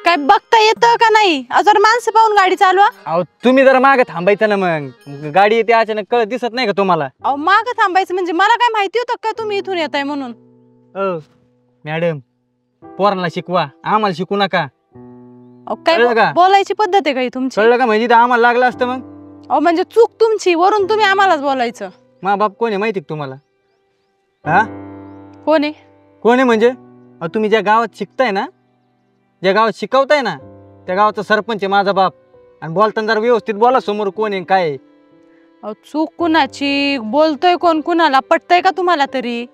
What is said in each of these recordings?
काय बघता येतं का नाही? जर माणसं पाहून गाडी चालवा. अहो तुम्ही जरा मागे थांबायचं ना, मग गाडी येते अचानक, कळत दिसत नाही का तुम्हाला? अहो मागं थांबायचं म्हणजे मला काय माहिती होतं का तुम्ही इथून येताय म्हणून? मॅडम, पोरांना शिकवा, आम्हाला शिकू नका. काय बोलायची पद्धत आहे का ही तुमची? कळलं का? म्हणजे आम्हाला लागलं असतं मग. अहो म्हणजे चूक तुमची, वरून तुम्ही आम्हालाच बोलायचं. मा बाप कोण आहे माहिती का तुम्हाला? हा कोण आहे? कोण आहे म्हणजे? तुम्ही ज्या गावात शिकताय ना, ज्या गावात शिकवताय ना, त्या गावाचा सरपंच आहे माझा बाप. आणि बोलताना जरा व्यवस्थित बोला, समोर कोण आहे काय. चूक कुणाची? बोलतोय कोण कुणाला? पटतय का तुम्हाला तरी?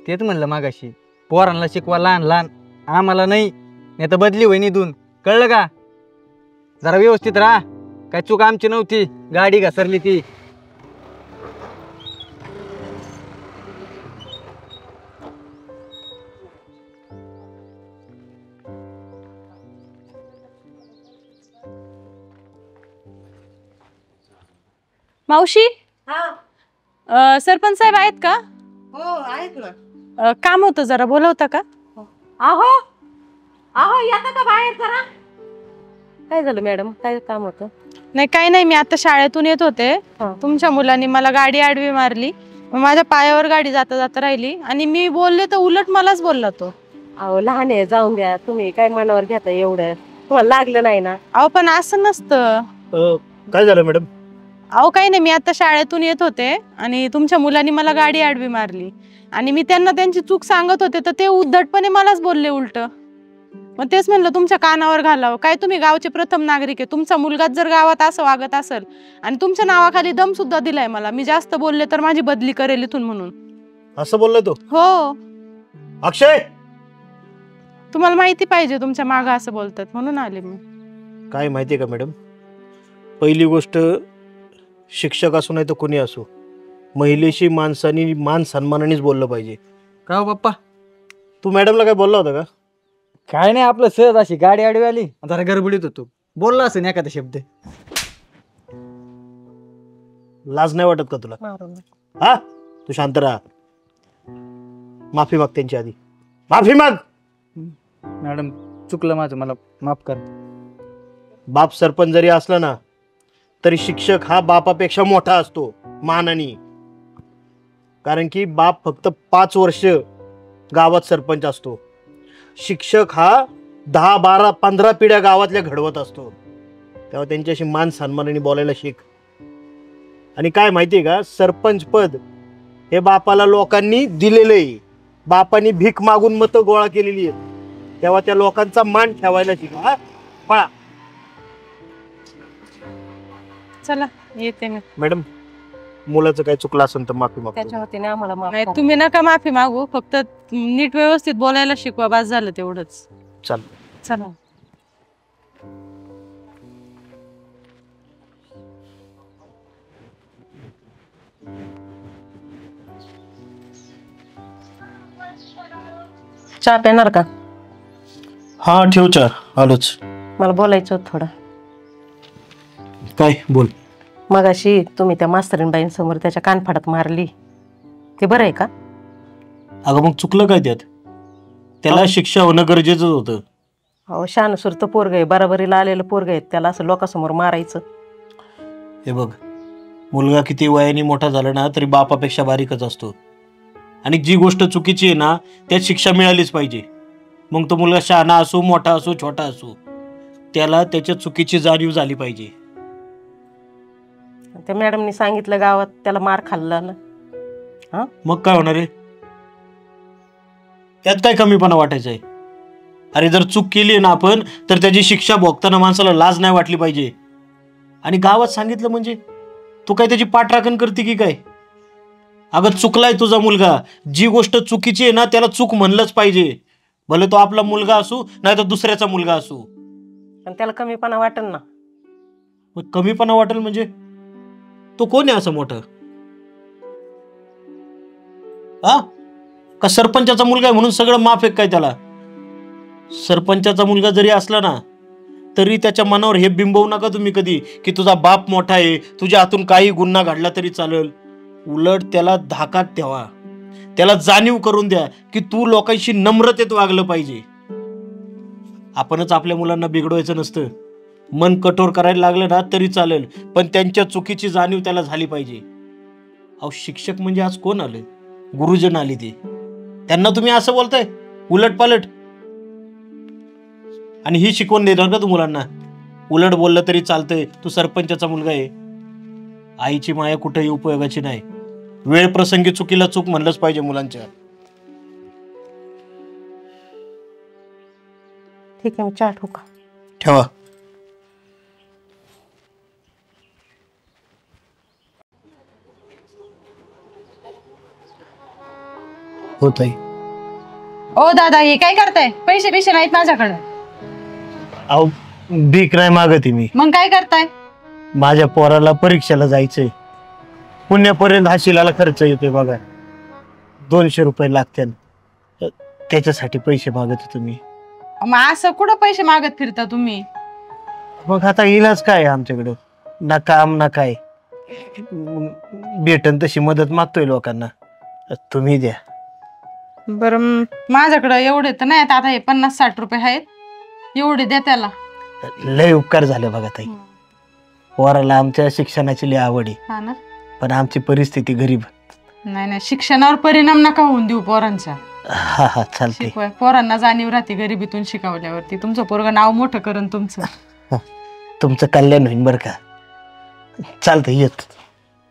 तेच म्हणलं मागाशी, पोरांना शिकवा लहान लहान, आम्हाला नाही, नाही तर बदली होईन इथून. कळलं का? जरा व्यवस्थित राहा. काय चूक आमची नव्हती, गाडी घसरली ती. मावशी, सरपंच साहेब आहेत का? हो आहेत ना. काम होतं, जरा बोलवता का? आहो आहो, येता का बाहेर जरा? काय झालं मॅडम, काय काम होतं? नाही काही नाही, मी आता शाळेतून येत होते. तुमच्या मुलांनी मला गाडी आडवी मारली, माझ्या पायावर गाडी जाता जाता राहिली आणि मी बोलले तर उलट मलाच बोलला तो. अहो लहान आहे, जाऊन द्या. तुम्ही काय मनावर घेता एवढं? तुम्हाला लागलं नाही ना? अहो पण असं नसतं. काय झालं मॅडम? अहो काही नाही, मी आता शाळेतून येत होते आणि तुमच्या मुलांनी मला गाडी आडवी मारली आणि मी त्यांना त्यांची चूक सांगत होते, तर ते उद्धटपणे मलाच बोलले उलट. मग तेच म्हणलं तुमच्या कानावर घालावं. काय तुम्ही गावचे प्रथम नागरिक आहे, तुमचा मुलगाच जर गावात असं वागत असेल आणि तुमच्या नावाखाली दम सुद्धा दिलाय मला, मी जास्त बोलले तर माझी बदली करेल इथून म्हणून. असं बोलला तो? हो. अक्षय, तुम्हाला माहिती पाहिजे तुमच्या मागं असं बोलतात म्हणून आले मी. काय माहितीये का मॅडम, पहिली गोष्ट, शिक्षक असो नाही तर कोणी असो, महिलेशी माणसानी मान सन्मानानेच बोललं पाहिजे. का हो बाप्पा, तू मॅडमला काय बोलला होता का? काय नाही, आपलं सहज अशी गाडी आडवी आली, जरा गडबडीत होतो, बोलला असं नाही एखादा शब्द. लाज नाही वाटत का तुला? हा, तू शांत राहा. माफी माग त्यांची आधी, माफी माग. मॅडम चुकलं माझं, मला माफ कर. बाप सरपंच जरी असला ना, तरी शिक्षक हा बापापेक्षा मोठा असतो मानाने. कारण की बाप फक्त 5 वर्ष गावात सरपंच असतो, शिक्षक हा 10, 12, 15 पिढ्या गावातल्या घडवत असतो. तेव्हा त्यांच्याशी मान सन्मानाने बोलायला शिक. आणि काय माहितीये का, सरपंच पद हे बापाला लोकांनी दिलेलं आहे, बापानी भीक मागून मतं गोळा केलेली आहेत. तेव्हा त्या लोकांचा मान ठेवायला शिका. हा, पळा. चला येते मी. मॅडम, मुलाचं काय चुकलं असेल तर माफी मागतो. त्याच्या वतीने आम्हाला माफ नाही, करा. तुम्ही नका माफी मागू, फक्त नीट व्यवस्थित बोलायला शिकवा, बस झालं तेवढंच. चल. चला. चहा पिणार का? हा ठेव चहा, आलोच. मला बोलायचं होतं थोडं. काय बोल. मगाशी तुम्ही त्या मास्तरीणबाईंसमोर त्याच्या कानफाडात मारली, ते बरं आहे का? अगं मग चुकलं काय त्यात? त्याला शिक्षा होणं गरजेचं होतं. अहो शानसूर तर पोरग आहे, बराबरीला आलेलं पोरग आहे, त्याला असं लोकांसमोर मारायचं? हे बघ, मुलगा किती वयाने मोठा झाला ना तरी बापापेक्षा बारीकच असतो. आणि जी गोष्ट चुकीची आहे ना त्यात शिक्षा मिळालीच पाहिजे. मग तो मुलगा शहाणा असो, मोठा असो, छोटा असो, त्याला त्याच्या चुकीची जाणीव झाली पाहिजे. त्या मॅडमनी सांगितलं गावात त्याला मार खाल्ला ना. हा, मग काय होणार आहे? त्यात काय कमीपणा वाटायचं आहे? अरे जर चूक केली आहे ना आपण, तर त्याची शिक्षा भोगताना माणसाला लाज नाही वाटली पाहिजे. आणि गावात सांगितलं म्हणजे तू काय त्याची पाठराखण करते की काय? अगं चुकलाय तुझा मुलगा, जी गोष्ट चुकीची आहे ना त्याला चूक म्हणलंच पाहिजे, भले तो आपला मुलगा असू नाही तर दुसऱ्याचा मुलगा असू. पण त्याला कमीपणा वाटेल ना. मग कमीपणा वाटेल म्हणजे तो कोण आहे असं मोठं? हा, का सरपंचाचा मुलगा आहे म्हणून सगळं माफ आहे काय त्याला? सरपंचाचा मुलगा जरी असला ना तरी त्याच्या मनावर हे बिंबवू नका तुम्ही कधी की तुझा बाप मोठा आहे, तुझ्या हातून काही गुन्हा घडला तरी चालेल. उलट त्याला धाकात ठेवा. त्याला जाणीव करून द्या की तू लोकांशी नम्रतेत वागलं पाहिजे. आपणच आपल्या मुलांना बिघडवायचं नसतं. मन कठोर करायला लागलं ना तरी चालेल, पण त्यांच्या चुकीची जाणीव त्याला झाली पाहिजे. अहो शिक्षक म्हणजे आज कोण आले? गुरुजन आले ते. त्यांना तुम्ही असं बोलताय उलट पालट, आणि ही शिकवण देणार का तू मुलांना? उलट बोललं तरी चालतंय, तू सरपंचाचा मुलगा आहे. आईची माया कुठेही उपयोगाची नाही. वेळ प्रसंगी चुकीला चूक म्हणलंच पाहिजे मुलांच्या. ठीक आहे, मी चहा ठेवू का? ठेवा. होत आहे. ओ दादा, हे काय करताय? पैसे पैसे नाहीत माझ्याकडे. अहो भीक नाही मागत मी. मग काय करताय? माझ्या पोराला परीक्षेला जायचंय. पुण्यापर्यंत हाशिलाला खर्च येतोय बघा. 200 रुपये लागतील. त्याच्यासाठी पैसे मागत तुम्ही. मग असं कुठं पैसे मागत फिरता तुम्ही? मग आता इलाज काय आहे आमच्याकडं? ना काम ना काय. भेटन तशी मदत मागतोय लोकांना. तुम्ही द्या. बरं, माझ्याकडं एवढे तर नाही. आता हे 50-60 रुपये आहेत, एवढे द्या त्याला. लय उपकार झाले बघा ताई. पोराला आमच्या शिक्षणाची लय आवड आहे. हा ना. पण आमची परिस्थिती गरीब. नाही नाही, शिक्षणावर परिणाम नका होऊन देऊ पोरांच्या. हा हा चालते. शिकवाय पोरांना जाणीव राहते गरिबीतून शिकवल्यावरती. तुमचं पोरग नाव मोठं करून तुमचं. तुमचं कल्याण होईल बरं का. चालतं येत.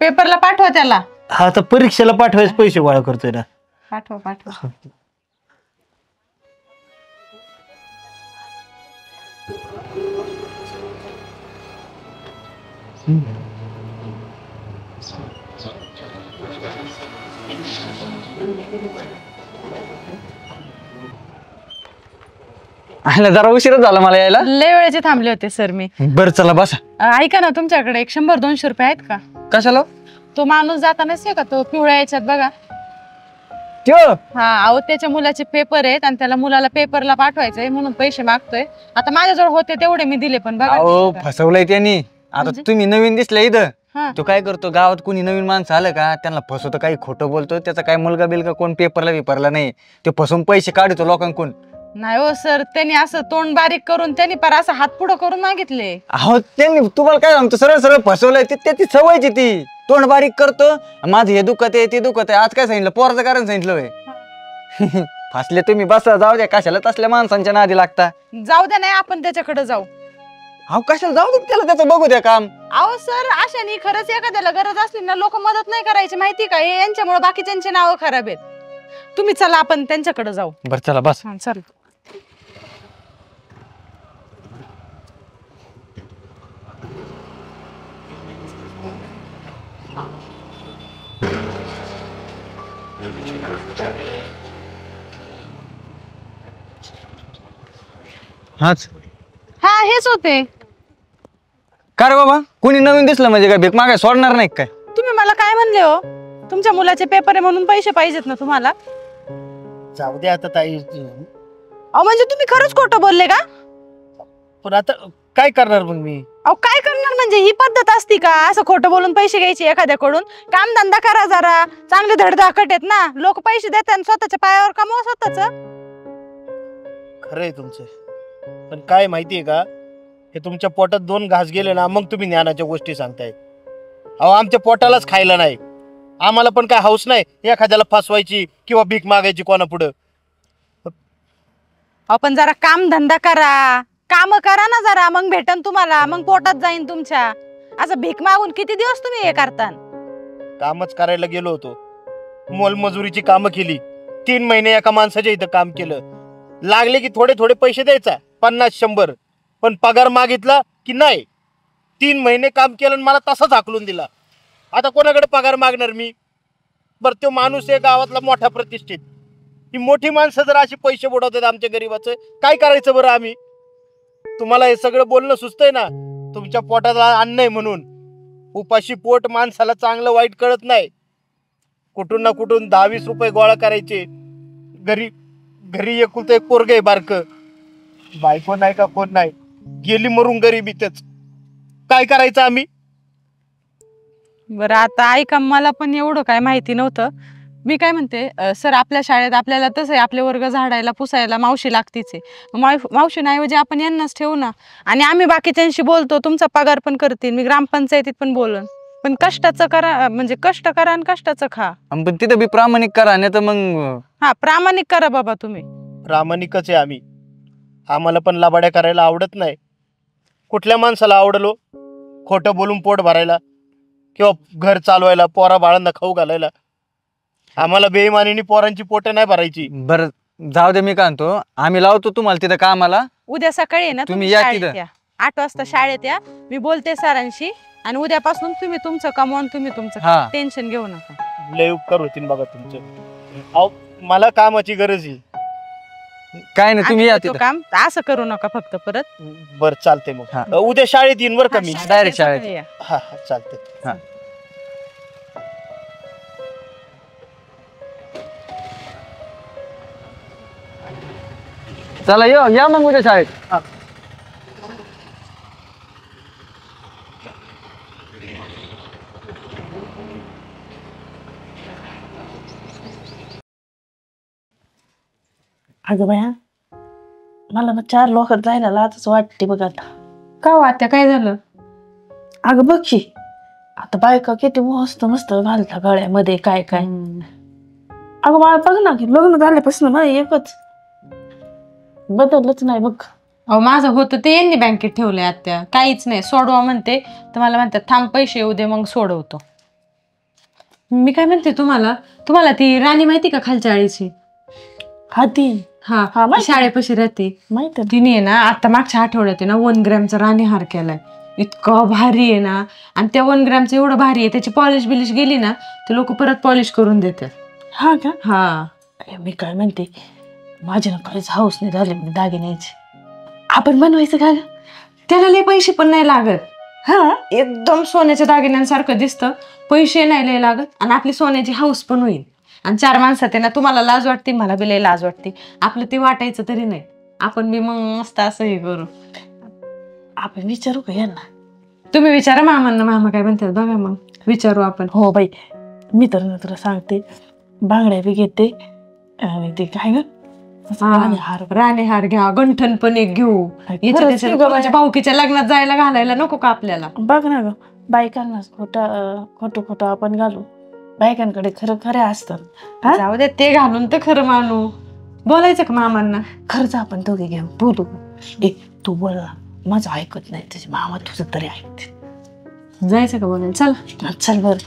पेपरला पाठवा त्याला. हा, तर परीक्षेला पाठवायचे पैसे गोळा करतोय ना. पाठवा पाठवा. जरा उशीरच झाला मला यायला. लय वेळेचे थांबले होते सर मी. बरं चला बसा. ऐका ना, तुमच्याकडे 100-200 रुपये आहेत का? कशाला? तो माणूस जातानाच का, तो पिवळ्या याच्यात बघा. हा, अहो त्याच्या मुलाचे पेपर आहेत आणि त्याला मुलाला पेपरला पाठवायचंय म्हणून पैसे मागतोय. आता माझ्याजवळ होते तेवढे मी दिले, पण बघा. अहो फसवलंय त्यांनी. आता तुम्ही नवीन दिसले इथं. हा. तो काय करतो, गावात कोणी नवीन माणसं आलं का त्यांना फसवतो, काही खोटं बोलतो. त्याचा काय मुलगा बिलगा कोण पेपरला नाही, ते फसवून पैसे काढतो लोकांकडून. नाही हो सर, त्यांनी असं तोंड बारीक करून त्यांनी पर असं हात पुढं करून मागितले. अहो त्यांनी तुम्हाला काय सांगतो, सरळ सरळ फसवलंय. त्याची सवयची ती. तोंड बारीक करतो, माझं हे दुखत आहे ते दुखत आहे. आज काय सांगितलं? पोराचं कारण सांगितलं. फसले तुम्ही. बसा, जाऊ द्या. कशाला तसल्या माणसांच्या नादी लागता? जाऊ द्या, नाही आपण त्याच्याकडे जाऊ. अहो कशाला जाऊ दे, त्याला त्याचं बघू द्या काम. अहो सर, अशाने खरंच एखाद्याला गरज असली ना, लोक मदत नाही करायची, माहिती का? हे यांच्यामुळे बाकीच्यांची नावं खराब आहेत. तुम्ही चला, आपण त्यांच्याकडे जाऊ. बरं चला बस. चल. हाच. हा, हेच होते. का रे बाबा, कोणी नवीन दिसलं म्हणजे काय भीक मागाय सोडणार नाही काय? तुम्ही मला काय म्हणले हो? तुमच्या मुलाचे पेपर आहे म्हणून पैसे पाहिजेत ना तुम्हाला? जाऊ दे आता ताई. अहो म्हणजे तुम्ही खरंच खोटं बोलले का? पण आता काय करणार मग मी? अहो काय करणार म्हणजे, ही पद्धत असती का असं खोटं बोलून पैसे घ्यायचे एखाद्याकडून? काम धंदा करा जरा. चांगले धडधाकट आहेत ना लोक, पैसे देतात स्वतःच्या पायावर कमवा स्वतःच. खरंय तुमचं, पण काय माहितीये का, हे तुमच्या पोटात 2 घास गेले ना मग तुम्ही ज्ञानाच्या गोष्टी सांगताय. अहो आमच्या पोटालाच खायला नाही. आम्हाला पण काय हौस नाही एखाद्याला फसवायची किंवा भीक मागायची कोणापुढं. आपण जरा काम धंदा करा, काम करा ना जरा, मग भेटन तुम्हाला, मग पोटात जाईन तुमच्या. असं भीक मागून किती दिवस तुम्ही हे करता? कामच करायला गेलो होतो, मोलमजुरीची कामं केली. 3 महिने एका माणसाच्या इथं काम केलं. लागले की थोडे थोडे पैसे द्यायचा, 50-100. पण पगार मागितला की नाही. 3 महिने काम केलं आणि मला तसाच हाकलून दिला. आता कोणाकडे पगार मागणार मी? बरं, तो माणूस आहे गावातला मोठा प्रतिष्ठित. ही मोठी माणसं जर अशी पैसे बुडवतात आमच्या गरीबाचं, काय करायचं बरं आम्ही? तुम्हाला हे सगळं बोलणं सुचतंय ना, तुमच्या पोटाला अन्न आहे म्हणून. उपाशी पोट माणसाला चांगलं वाईट कळत नाही. कुठून ना कुठून 10-20 रुपये गोळा करायचे. घरी एकुलतं एक पोरग आहे बारकं. बायको नाही का कोण नाही, गेली मरून गरीबीतच. काय करायचं आम्ही? बरं आता ऐका, मला पण एवढं काय माहिती नव्हतं. मी काय म्हणते सर, आपल्या शाळेत आपल्याला तसं आहे, आपले वर्ग झाडायला पुसायला मावशी लागतीच आहे. मावशींऐवजी आपण यांनाच ठेवू ना. आणि आम्ही बाकीच्यांशी बोलतो, तुमचा पगार पण करतील, मी ग्रामपंचायतीत पण बोलन. पण कष्टाचं करा, म्हणजे कष्ट करा आणि कष्टाचं खा. पण तिथं बी प्रामाणिक करा, नाही तर मग हा, प्रामाणिक करा बाबा तुम्ही. प्रामाणिकच आहे आम्ही. आम्हाला पण लाबाड्या करायला आवडत नाही. कुठल्या माणसाला आवडलो खोटं बोलून पोट भरायला किंवा घर चालवायला, पोरा बाळांना खाऊ घालायला? आम्हाला बेईमानीने पोरांची पोटं नाही भरायची. बरं जाऊ दे, मी काय म्हणतो, आम्ही लावतो तुम्हाला तिथं कामाला. उद्या सकाळी आहे ना तुम्ही या शाळेत तिथं. या. 8 वाजता शाळेत या. मी बोलते सरांशी आणि उद्यापासून तुम्ही तुमचं कमवून तुम्ही तुमचं हा. टेन्शन घेऊ नका. लय उपकार होतील बघा तुमचे. अहो, मला कामाची गरज आहे. काय नाही, तुम्ही या आम्ही देतो तिथं. काम, असं करू नका फक्त परत. बरं चालते मग. हा. उद्या शाळेत येईन बरं का मी. डायरेक्ट शाळेत. सकाळी या. हा हा चालते. हा. चला या मग उद्या शाळेत. अगं बाया, मला ना 4 लोकात जायला लाजच वाटते बघ आता. का वाटतं, काय झालं? अगं बघ की, आता बायका किती मस्त मस्त घालता गळ्यामध्ये काय काय. अगं मला बघ ना, की लग्न झाल्यापासून मला एकच बदलच नाही बघ. अहो, माझं होतं ते यांनी बँकेत ठेवलंय आत्या. काहीच नाही, सोडवा म्हणते तर मला म्हणतात थांब पैसे येऊ दे मग सोडवतो. मी काय म्हणते, तुम्हाला ती राणी माहिती का खालच्या आळीची? हा ती हा, हा, माहिती. शाळेपाशी राहते. माहित तिने आहे ना आता मागच्या आठवड्यात आहे ना 1 ग्रॅमचा राणी हार केलाय. इतकं भारी आहे ना. आणि त्या 1 ग्रॅमचं एवढं भारी आहे, त्याची पॉलिश बिलिश गेली ना ते लोक परत पॉलिश करून देतात. हा का? हा. मी काय म्हणते, माझी ना काहीच हाऊस नाही झाली दागिन्याची. आपण बनवायचं का ग? त्याला लय पैसे पण नाही लागत. हा, एकदम सोन्याच्या दागिन्यांसारखं दिसतं, पैसे नाही लय लागत आणि आपली सोन्याची हाऊस पण होईल. आणि 4 माणसात आहे ना, तुम्हाला लाज वाटते, मला बी लय लाज वाटते. आपलं ते वाटायचं तरी नाही, आपण बी मग मस्त असं हे करू. आपण विचारू का यांना? तुम्ही विचारा मामांना, मामा काय म्हणतात बघा, मग विचारू आपण. हो बाई, मी तर ना तुला सांगते, बांगड्या बी घेते आणि ते काय ग राणे हार घ्या, गंठन पण एक घेऊ. याच्या भाऊकीच्या लग्नात जायला घालायला नको का आपल्याला? बघ ना ग, बायकांना खोटं आपण घालू, बायकांकडे खरं खरे असतात. जाऊ दे, ते घालून तर खरं मानू. बोलायचं का मामांना? खरंच आपण दोघे घेऊ, बोलू. तू बोल ना, माझं ऐकत नाही तुझे मामा, तुझं तरी ऐकते. जायचं का बोलायला? चल चल बर.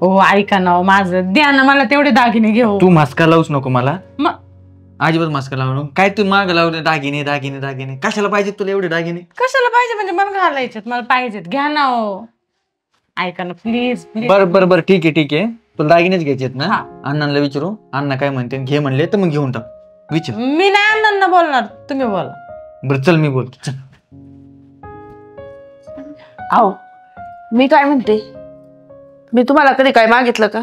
हो ऐका ना, माझं द्या ना, मला तेवढे दागिने घेऊ. तू मास्का लावूच नको मला, मग अजिबात मास्का लावू. काय तू माग लावले दागिने दागिने दागिने? कशाला पाहिजे तुला एवढे दागिने? कशाला पाहिजे म्हणजे मला घालायचेत, मला पाहिजेत, घ्या ना. हो ऐका ना प्लीज प्लीज. बरं ठीक आहे. तुला दागिनेच घ्यायचे आहेत ना? हा. अण्णांना विचारू, अण्णा काय म्हणते, घे म्हणले तर मग घेऊन टाक. विचार. मी नाही अण्णांना बोलणार, तुम्ही बोला. बरं चल, मी बोलतो. चल. आहो, मी काय म्हणते, मी तुम्हाला कधी काय मागितलं का?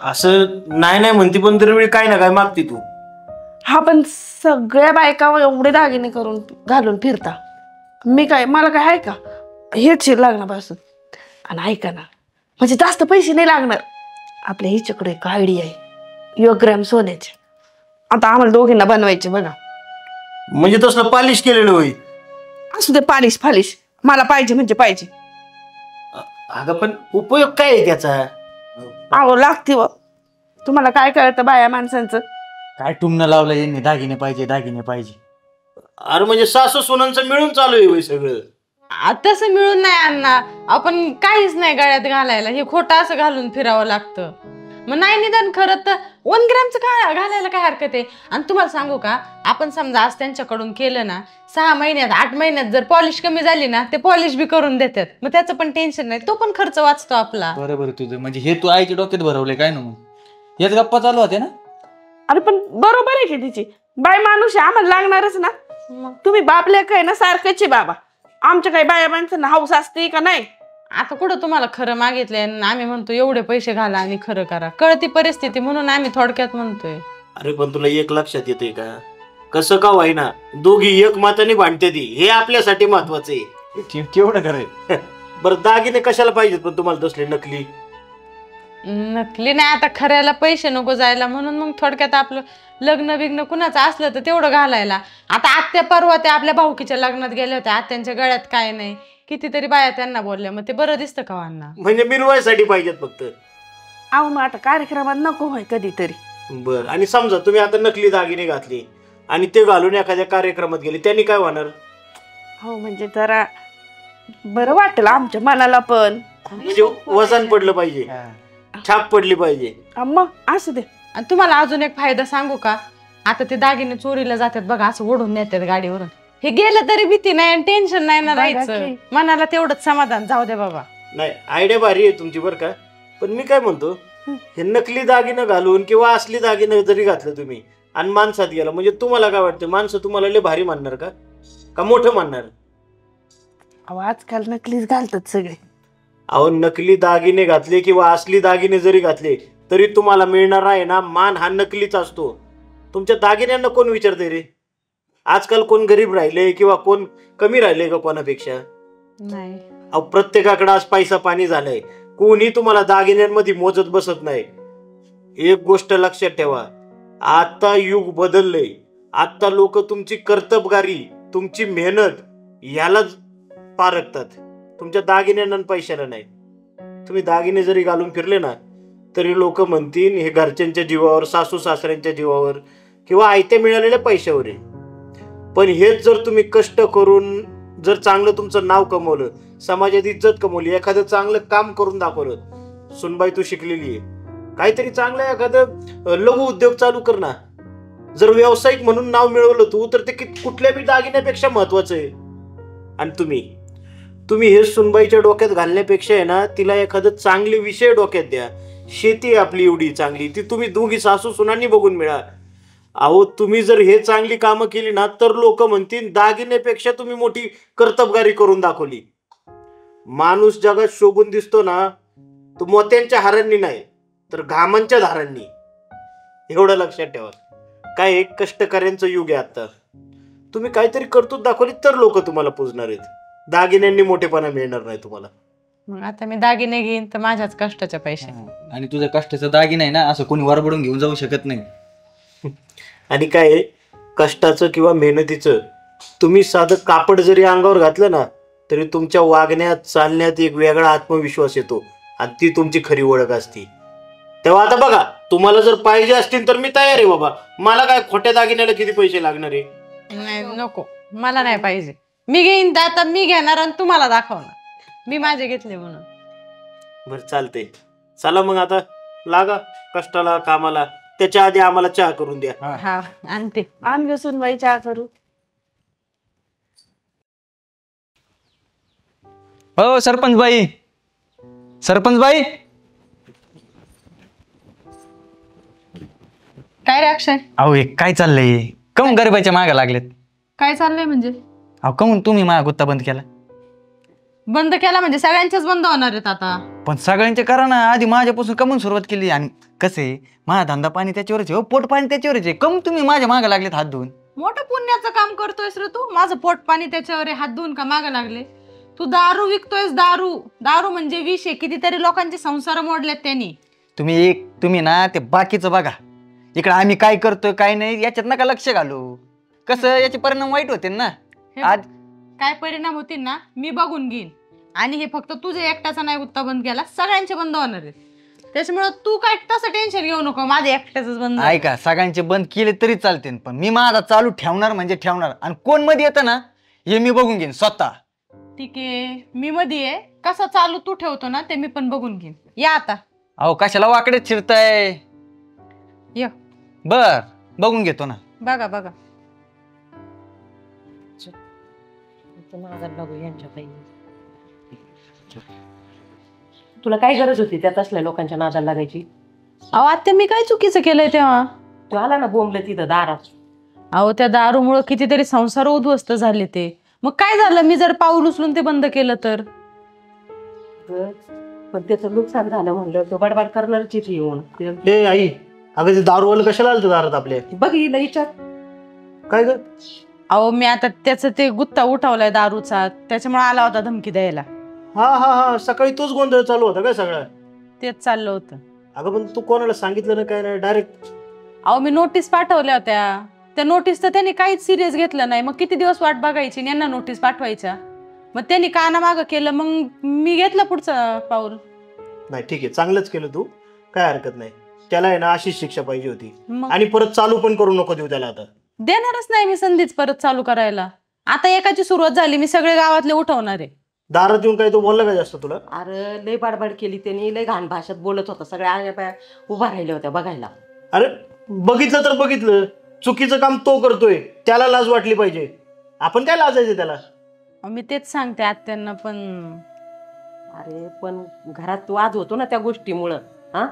असं नाही म्हणते, पण दरवेळी काय ना काय मागते तू. हा, पण सगळ्या बायका एवढे दागिने करून घालून फिरता, मी काय, मला काय आहे का? हेच शिर लागण्यापासून. आणि ऐका ना, म्हणजे जास्त पैसे नाही लागणार. आपल्या हिच्याकडे एक आयडिया आहे, 1 ग्रॅम सोन्याचे. आता आम्हाला दोघींना बनवायचे बघा. म्हणजे तसलं पॉलिश केलेलं होई? असू दे, पालिश फालिश, मला पाहिजे म्हणजे पाहिजे. अगं पण उपयोग काय आहे त्याचा? आहो लागते व, तुम्हाला काय कळतं बाया माणसांचं? काय टुमणं लावलं यांनी, दागिने पाहिजे. अरे म्हणजे सासू सुनांचं मिळून चालू आहे सगळं. तसं मिळून नाही अण्णा, आपण काहीच नाही गळ्यात घालायला, हे खोटं असं घालून फिरावं लागतं. मग नाही निदान खरं तर 1 ग्रॅमचं घालायला काय हरकत आहे? आणि तुम्हाला सांगू का, आपण समजा आज त्यांच्याकडून केलं ना, 6 महिन्यात 8 महिन्यात जर पॉलिश कमी झाली ना, ते पॉलिश बी करून देतात. मग त्याचं पण टेन्शन नाही, तो पण खर्च वाचतो आपला. बरोबर तुझं, म्हणजे हे तू आईच्या डोक्यात भरवले काय ना? मग हेच गप्पा चालू होते ना? अरे पण बरोबर आहे की, तिची बाय माणूस आहे, आम्हाला लागणारच ना. तुम्ही बापले काय ना, सारखंच आहे बाबा. आमच्या काही बाया माणसांना हाऊस असते का नाही? आता कुठं तुम्हाला खरं मागितलंय, आम्ही म्हणतो एवढे पैसे घाला आणि खरं करा. कळती परिस्थिती म्हणून आम्ही थोडक्यात म्हणतोय. अरे पण तुला एक लक्षात येते का, कसं का व्हायना दोघी एक माताने भांडते ती, हे आपल्यासाठी महत्वाचं आहे. तेवढं खरंय. बरं दागिने कशाला पाहिजेत पण तुम्हाला तसले नकली? नकली नाही, आता खऱ्याला पैसे नको जायला म्हणून मग थोडक्यात आपलं लग्न बिग्न कुणाचं असलं तर तेवढं घालायला. आता आत्या परवा त्या आपल्या भाऊकीच्या लग्नात गेल्या होत्या, आत्यांच्या गळ्यात काय नाही, कितीतरी बाया त्यांना बोलल्या, मग ते बरं दिसतं का वांना? म्हणजे मिरवायसाठी पाहिजेत फक्त? अहो मग आता कार्यक्रमात नको होय कधीतरी. बर, आणि समजा तुम्ही आता नकली दागिने घातले आणि ते घालून एखाद्या कार्यक्रमात गेले, त्यांनी काय होणार? हो म्हणजे जरा बरं वाटेल आमच्या मनाला पण. म्हणजे वजन पडलं पाहिजे, छाप पडली पाहिजे. मग असू दे. आणि तुम्हाला अजून एक फायदा सांगू का? आता ते दागिने चोरीला जातात बघा, असं ओढून नेतात गाडीवरून, हे गेलं तरी भीती नाही आणि टेन्शन नाही ना राहायचं, मनाला तेवढंच समाधान. जाऊ दे बाबा. नाही, आयडिया भारी आहे तुमची बरं का, पण मी काय म्हणतो, हे नकली दागिनं घालून किंवा असली दागिनं जरी घातलं तुम्ही आणि माणसात गेला, म्हणजे तुम्हाला काय वाटतं, माणसं तुम्हाला लय भारी मानणार का मोठं मानणार? अहो आजकाल नकलीच घालतात सगळे. अहो नकली दागिने घातले किंवा असली दागिने जरी घातले तरी तुम्हाला मिळणार आहे ना मान, हा नकलीच असतो. तुमच्या दागिन्यांना कोण विचारते रे? आजकाल कोण गरीब राहिले किंवा कोण कमी राहिले का कोणापेक्षा? नाही. अहो प्रत्येकाकडे आज पैसा पाणी झालाय, कोणी तुम्हाला दागिन्यांमध्ये मोजत बसत नाही. एक गोष्ट लक्षात ठेवा, आता युग बदललंय. आता लोक तुमची कर्तबगारी, तुमची मेहनत यालाच पारखतात, तुमच्या दागिन्यांना पैशाला नाही. तुम्ही दागिने जरी घालून फिरले ना तरी लोक म्हणतील हे घरच्यांच्या जीवावर, सासू सासऱ्यांच्या जीवावर किंवा आयत्या मिळालेल्या पैशावर आहे. पण हेच जर तुम्ही कष्ट करून जर चांगलं तुमचं नाव कमवलं, समाजात इज्जत कमवली, एखादं चांगलं काम करून दाखवलं, सुनबाई तू शिकलेली आहे, काहीतरी चांगलं एखादं लघु उद्योग चालू कर ना. जर व्यावसायिक म्हणून नाव मिळवलं तू तर ते कुठल्या बी दागिन्यापेक्षा महत्वाचं आहे. आणि तुम्ही हे सुनबाईच्या डोक्यात घालण्यापेक्षा आहे ना, तिला एखादं चांगले विषय डोक्यात द्या. शेती आहे आपली एवढी चांगली, ती तुम्ही दोघी सासू सुनांनी बघून मिळा. अहो तुम्ही जर हे चांगली कामं केली ना तर लोक म्हणतील दागिन्यापेक्षा तुम्ही मोठी कर्तबगारी करून दाखवली. माणूस जगात शोभून दिसतो ना तो मोत्यांच्या हारांनी नाही तर घामांच्या धारांनी, एवढं लक्षात ठेवा. काय एक कष्टकऱ्यांचं युग आहे आता. तुम्ही काहीतरी कर्तृत्व दाखवली तर लोक तुम्हाला पूजणार आहेत, दागिन्यांनी मोठेपणा मिळणार नाही तुम्हाला. मग आता मी दागिने घेईन तर माझ्याच कष्टाचे पैसे. आणि तुझ्या कष्टाचं दागिने आहे ना, असं कोणी वरबडून घेऊन जाऊ शकत नाही. आणि काय कष्टाचं किंवा मेहनतीचं तुम्ही साधं कापड जरी अंगावर घातलं ना तरी तुमच्या वागण्यात चालण्यात एक वेगळा आत्मविश्वास येतो आणि ती तुमची खरी ओळख असते. तेव्हा आता बघा, तुम्हाला जर पाहिजे असतील तर मी तयार आहे बाबा. मला काय खोट्या दागिन्याला किती पैसे लागणार आहे? नाही नको, मला नाही पाहिजे. मी घेईन तर आता मी घेणार आणि तुम्हाला दाखवणार मी माझे घेतले म्हणून. बरं चालतंय, चला मग आता लागा कष्टाला, कामाला. त्याच्या आधी आम्हाला चहा करून द्या. हा आणते. आण ग सुनबाई चहा करू. हो सरपंच बाई, सरपंच बाई. काय रे अक्षय? अहो हे काय चाललंय? कमून गरीबाच्या मागे लागलेत? काय चाललंय म्हणजे? अहो कमून तुम्ही माझा गुत्ता बंद केला? बंद केला म्हणजे सगळ्यांचेच बंद होणार आहेत आता. पण सगळ्यांचे करा ना, आधी माझ्यापासून कमून सुरुवात केली. आणि कसं आहे, माझा धंदा पाणी त्याच्यावरच आहे, पोट पाणी त्याच्यावरच आहे. कम तुम्ही माझ्या मागे लागलेत हात धुवून? मोठं पुण्याचं काम करतोयस रे तू. माझं पोट पाणी त्याच्यावर आहे, हात धुवून का मागे लागले? तू दारू विकतोयस, दारू. दारू म्हणजे विष आहे, कितीतरी लोकांचे संसार मोडलेत त्यांनी. तुम्ही ना ते बाकीचं बघा, इकडे आम्ही काय करतोय काय नाही याच्यात नका लक्ष घालू. कसं याचे परिणाम वाईट होते ना. आज काय परिणाम होतील ना मी बघून घेईन. आणि हे फक्त तुझे एकट्याचा नाही गुत्ता बंद केला, सगळ्यांचे बंद होणार आहेत. त्याच्यामुळे तू काय तसं टेन्शन घेऊ नको, माझे एकट्याच बंद. ऐका, सगळ्यांचे बंद केले तरी चालते, पण मी माझा चालू ठेवणार म्हणजे ठेवणार. आणि कोण मध्ये येतं ना हे मी बघून घेईन स्वतः. ठीक आहे, मी मध्ये आहे. कसं चालू तू ठेवतो ना ते मी पण बघून घेईन. या आता. अहो कशाला वाकडे शिरताय? या बर, बघून घेतो ना. बघा बघा. तुला काय गरज होती त्यात असल्या लोकांच्या नादाला लागायची? अहो आत्या, मी काय चुकीचं केलंय तेव्हा? तू आला ना बोंबलं तिथं दारात. अहो त्या दारूमुळे कितीतरी संसार उद्ध्वस्त झाले ते. मग काय झालं, मी जर पाऊल उचलून ते बंद केलं तर? पण त्याचं नुकसान झालं म्हणलं तो बडबड करणारच येऊन. ए आई, अगं ते दारूवाला कशाला आलं दारात आपल्या? बघ हिला विचार. काय ग? अहो मी आता त्याचं ते गुत्ता उठवलाय दारूचा, त्याच्यामुळे आला होता धमकी द्यायला. हा हा हा, सकाळी तोच गोंधळ चालू होता काय सगळा? तेच चाललं होतं. अगं पण तू कोणाला सांगितलं ना काय नाही, डायरेक्ट? अहो मी नोटीस पाठवल्या होत्या, त्या नोटीस तर त्यांनी काहीच सिरियस घेतलं नाही. मग किती दिवस वाट बघायची आणि यांना नोटीस पाठवायच्या. मग त्यांनी कानामागं केलं, मग मी घेतलं पुढचं पाऊल. नाही ठीक आहे, चांगलंच केलं तू, काय हरकत नाही. त्याला आहे ना अशीच शिक्षा पाहिजे होती. मग आणि परत चालू पण करू नको देऊ त्याला. आता देणारच नाही मी संधीच परत चालू करायला. आता एकाची सुरुवात झाली, मी सगळे गावातले उठवणार आहे. दारात येऊन काय तो बोलला का जास्त तुला? अरे लय बाडबाड केली त्यांनी, लय घाण भाषेत बोलत होता. सगळ्या आण्या उभा राहिल्या होत्या बघायला. अरे बघितलं तर बघितलं, चुकीचं काम तो करतोय, त्याला लाज वाटली पाहिजे. आपण काय लाजायचं त्याला? मी तेच सांगते आत्यांना. पण अरे पण घरात वाद होतो ना त्या गोष्टीमुळं. हा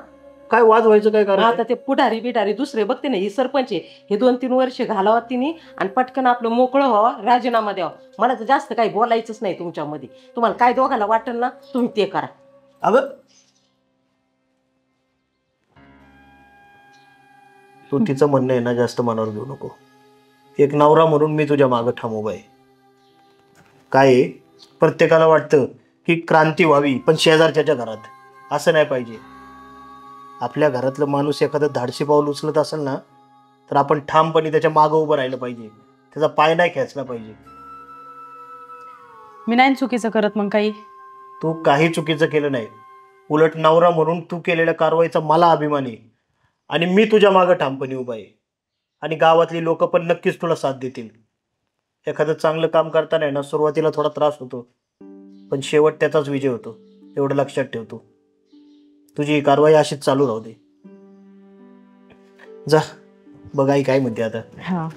काय वाद व्हायचं काय कारण? आता ते पुढारी बिढारी दुसरे बघते ना, ही सरपंच आहे, हे 2-3 वर्ष घालावं तिने आणि पटकन आपलं मोकळं व्हावं, राजीनामा द्यावा. मला तर जास्त काही बोलायचंच नाही तुमच्यामध्ये. तुम्हाला काय दोघाला वाटेल ना तुम्ही ते करा. अगं तू तिचं म्हणणं आहे ना जास्त मनावर घेऊ नको. एक नवरा म्हणून मी तुझ्या मागं ठाम उभा आहे. काय आहे, प्रत्येकाला वाटतं की क्रांती व्हावी, पण शेजारच्या घरात. असं नाही पाहिजे. आपल्या घरातलं माणूस एखादं धाडसी पाऊल उचलत असेल ना, तर आपण ठामपणे त्याच्या मागं उभं राहिलं पाहिजे. त्याचा पाय नाही खेचला पाहिजे. मी नाही चुकीचं करत मग काही. तू काही चुकीचं केलं नाही. उलट नवरा म्हणून तू केलेल्या कारवाईचा मला अभिमान आहे. आणि मी तुझ्या मागं ठामपणे उभा आहे. आणि गावातली लोक पण नक्कीच तुला साथ देतील. एखादं चांगलं काम करताना ना सुरुवातीला थोडा त्रास होतो, पण शेवट त्याचाच विजय होतो. एवढं लक्षात ठेवतो. तुझी ही कारवाई अशीच चालू राहू दे. जा बघ आई काय म्हणते आता. हा